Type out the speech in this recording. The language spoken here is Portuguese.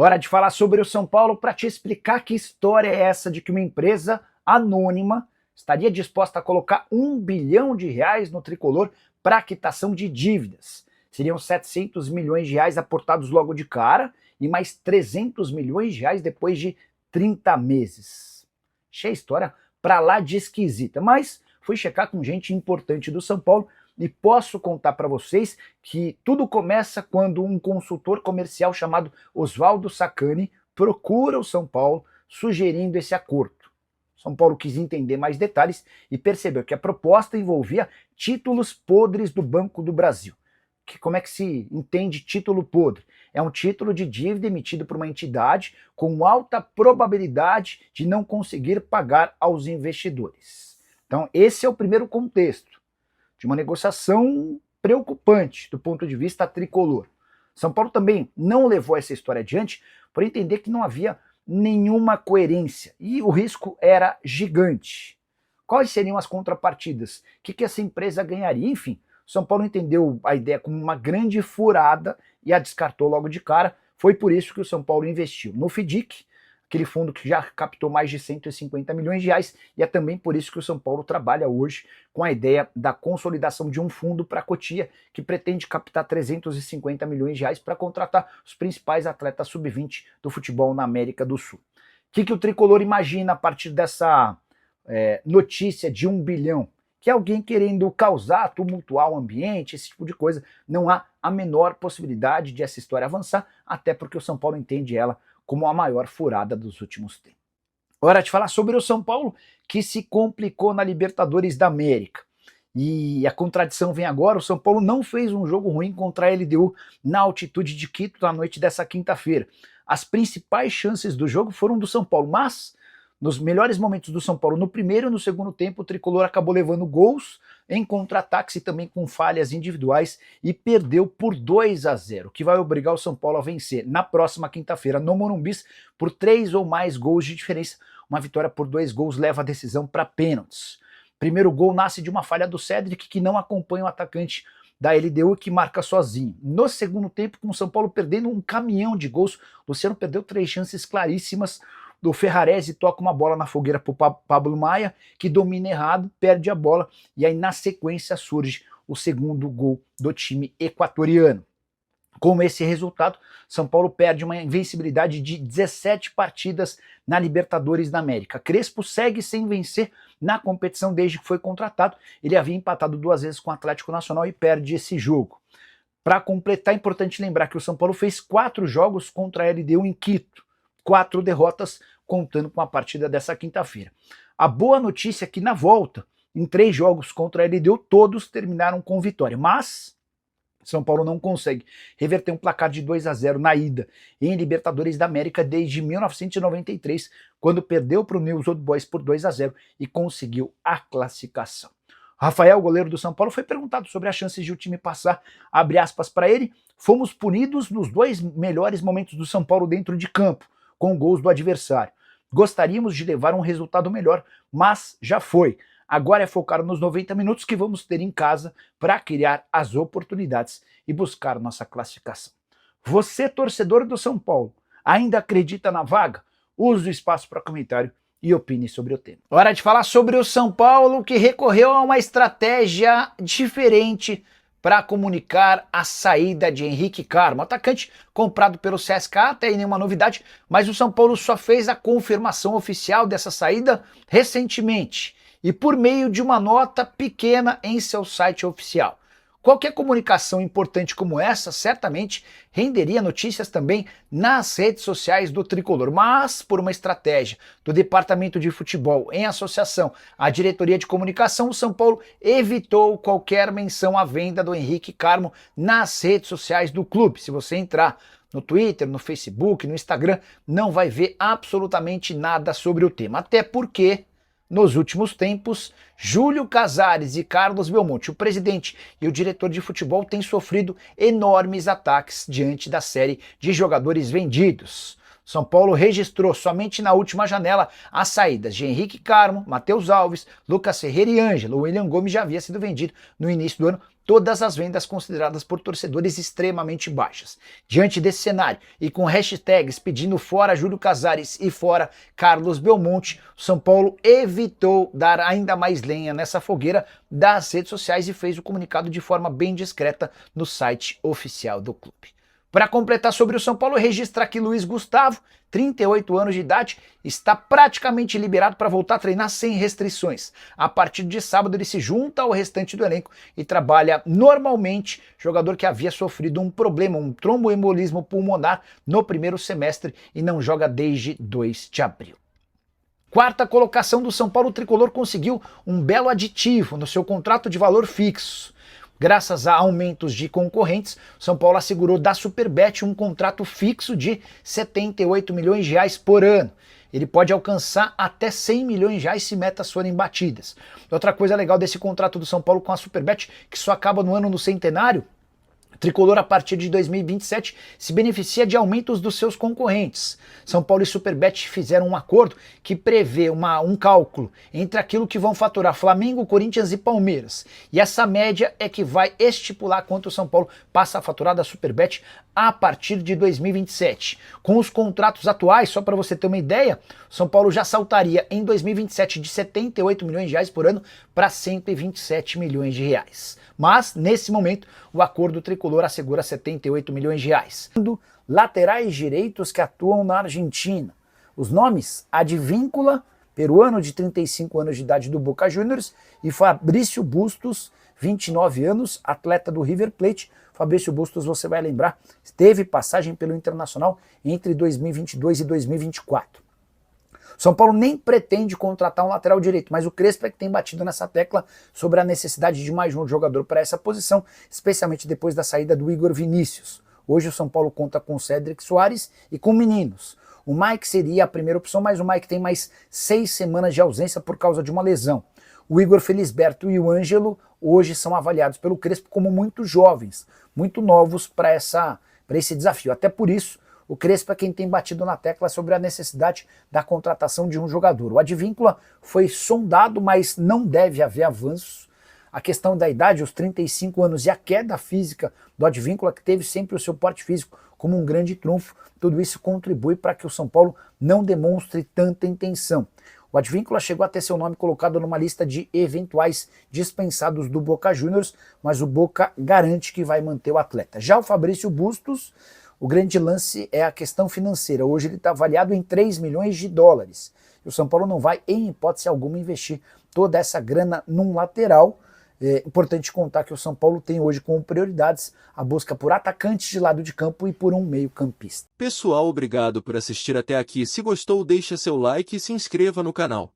Hora de falar sobre o São Paulo para te explicar que história é essa de que uma empresa anônima estaria disposta a colocar R$ 1 bilhão no tricolor para quitação de dívidas. Seriam 700 milhões de reais aportados logo de cara e mais 300 milhões de reais depois de 30 meses. Achei a história pra lá de esquisita, mas fui checar com gente importante do São Paulo e posso contar para vocês que tudo começa quando um consultor comercial chamado Oswaldo Sacani procura o São Paulo sugerindo esse acordo. São Paulo quis entender mais detalhes e percebeu que a proposta envolvia títulos podres do Banco do Brasil. Como é que se entende título podre? É um título de dívida emitido por uma entidade com alta probabilidade de não conseguir pagar aos investidores. Então esse é o primeiro contexto de uma negociação preocupante do ponto de vista tricolor. São Paulo também não levou essa história adiante por entender que não havia nenhuma coerência e o risco era gigante. Quais seriam as contrapartidas? O que essa empresa ganharia? Enfim, São Paulo entendeu a ideia como uma grande furada e a descartou logo de cara. Foi por isso que o São Paulo investiu no FIDC, aquele fundo que já captou mais de 150 milhões de reais, e é também por isso que o São Paulo trabalha hoje com a ideia da consolidação de um fundo para a Cotia, que pretende captar 350 milhões de reais para contratar os principais atletas sub-20 do futebol na América do Sul. O que o tricolor imagina a partir dessa notícia de 1 bilhão? Que é alguém querendo causar, tumultuar o ambiente, esse tipo de coisa. Não há a menor possibilidade de essa história avançar, até porque o São Paulo entende ela como a maior furada dos últimos tempos. Hora de falar sobre o São Paulo, que se complicou na Libertadores da América. E a contradição vem agora, o São Paulo não fez um jogo ruim contra a LDU na altitude de Quito na noite dessa quinta-feira. As principais chances do jogo foram do São Paulo, mas nos melhores momentos do São Paulo, no primeiro e no segundo tempo, o tricolor acabou levando gols em contra-ataques e também com falhas individuais e perdeu por 2-0, o que vai obrigar o São Paulo a vencer na próxima quinta-feira no Morumbi por 3 ou mais gols de diferença. Uma vitória por 2 gols leva a decisão para pênaltis. Primeiro gol nasce de uma falha do Cédric, que não acompanha o atacante da LDU, que marca sozinho. No segundo tempo, com o São Paulo perdendo um caminhão de gols, o Luciano perdeu 3 chances claríssimas. Do Ferrarese toca uma bola na fogueira para o Pablo Maia, que domina errado, perde a bola, e aí na sequência surge o segundo gol do time equatoriano. Com esse resultado, São Paulo perde uma invencibilidade de 17 partidas na Libertadores da América. Crespo segue sem vencer na competição desde que foi contratado. Ele havia empatado 2 vezes com o Atlético Nacional e perde esse jogo. Para completar, é importante lembrar que o São Paulo fez 4 jogos contra a LDU em Quito. 4 derrotas, contando com a partida dessa quinta-feira. A boa notícia é que na volta, em 3 jogos contra a LDU, todos terminaram com vitória, mas São Paulo não consegue reverter um placar de 2-0 na ida em Libertadores da América desde 1993, quando perdeu para o News Old Boys por 2-0 e conseguiu a classificação. Rafael, goleiro do São Paulo, foi perguntado sobre as chances de o time passar, abre aspas para ele: fomos punidos nos 2 melhores momentos do São Paulo dentro de campo, com gols do adversário. Gostaríamos de levar um resultado melhor, mas já foi. Agora é focar nos 90 minutos que vamos ter em casa para criar as oportunidades e buscar nossa classificação. Você, torcedor do São Paulo, ainda acredita na vaga? Use o espaço para comentário e opine sobre o tema. Hora de falar sobre o São Paulo, que recorreu a uma estratégia diferente para comunicar a saída de Henrique Carmo, atacante comprado pelo CSKA, até aí nenhuma novidade, mas o São Paulo só fez a confirmação oficial dessa saída recentemente e por meio de uma nota pequena em seu site oficial. Qualquer comunicação importante como essa certamente renderia notícias também nas redes sociais do tricolor, mas por uma estratégia do departamento de futebol em associação à diretoria de comunicação, o São Paulo evitou qualquer menção à venda do Henrique Carmo nas redes sociais do clube. Se você entrar no Twitter, no Facebook, no Instagram, não vai ver absolutamente nada sobre o tema, até porque nos últimos tempos, Júlio Casares e Carlos Belmonte, o presidente e o diretor de futebol, têm sofrido enormes ataques diante da série de jogadores vendidos. São Paulo registrou somente na última janela as saídas de Henrique Carmo, Matheus Alves, Lucas Ferreira e Ângelo. O William Gomes já havia sido vendido no início do ano. todas as vendas consideradas por torcedores extremamente baixas. Diante desse cenário e com hashtags pedindo fora Júlio Casares e fora Carlos Belmonte, o São Paulo evitou dar ainda mais lenha nessa fogueira das redes sociais e fez o comunicado de forma bem discreta no site oficial do clube. Para completar sobre o São Paulo, registrar que Luiz Gustavo, 38 anos de idade, está praticamente liberado para voltar a treinar sem restrições. A partir de sábado ele se junta ao restante do elenco e trabalha normalmente, jogador que havia sofrido um problema, um tromboembolismo pulmonar no primeiro semestre e não joga desde 2 de abril. Quarta colocação do São Paulo, o tricolor conseguiu um belo aditivo no seu contrato de valor fixo. Graças a aumentos de concorrentes, São Paulo assegurou da Superbet um contrato fixo de 78 milhões de reais por ano. Ele pode alcançar até 100 milhões de reais se metas forem batidas. Outra coisa legal desse contrato do São Paulo com a Superbet, que só acaba no ano no centenário, o tricolor, a partir de 2027, se beneficia de aumentos dos seus concorrentes. São Paulo e Superbet fizeram um acordo que prevê um cálculo entre aquilo que vão faturar Flamengo, Corinthians e Palmeiras. E essa média é que vai estipular quanto o São Paulo passa a faturar da Superbet a partir de 2027. Com os contratos atuais, só para você ter uma ideia, São Paulo já saltaria em 2027 de 78 milhões de reais por ano para 127 milhões de reais. Mas, nesse momento, o acordo tricolor assegura 78 milhões de reais. Laterais direitos que atuam na Argentina. Os nomes: Advíncula, peruano de 35 anos de idade do Boca Juniors, e Fabrício Bustos, 29 anos, atleta do River Plate. Fabrício Bustos, você vai lembrar, teve passagem pelo Internacional entre 2022 e 2024. São Paulo nem pretende contratar um lateral direito, mas o Crespo é que tem batido nessa tecla sobre a necessidade de mais um jogador para essa posição, especialmente depois da saída do Igor Vinícius. Hoje o São Paulo conta com Cédric Soares e com meninos. O Mike seria a primeira opção, mas o Mike tem mais 6 semanas de ausência por causa de uma lesão. O Igor Felisberto e o Ângelo hoje são avaliados pelo Crespo como muito jovens, muito novos para esse desafio. Até por isso, o Crespo é quem tem batido na tecla sobre a necessidade da contratação de um jogador. O Advíncula foi sondado, mas não deve haver avanços. A questão da idade, os 35 anos e a queda física do Advíncula, que teve sempre o seu porte físico como um grande trunfo, tudo isso contribui para que o São Paulo não demonstre tanta intenção. O Advíncula chegou a ter seu nome colocado numa lista de eventuais dispensados do Boca Juniors, mas o Boca garante que vai manter o atleta. Já o Fabrício Bustos, o grande lance é a questão financeira. Hoje ele está avaliado em 3 milhões de dólares. E o São Paulo não vai, em hipótese alguma, investir toda essa grana num lateral. É importante contar que o São Paulo tem hoje como prioridades a busca por atacantes de lado de campo e por um meio-campista. Pessoal, obrigado por assistir até aqui. Se gostou, deixa seu like e se inscreva no canal.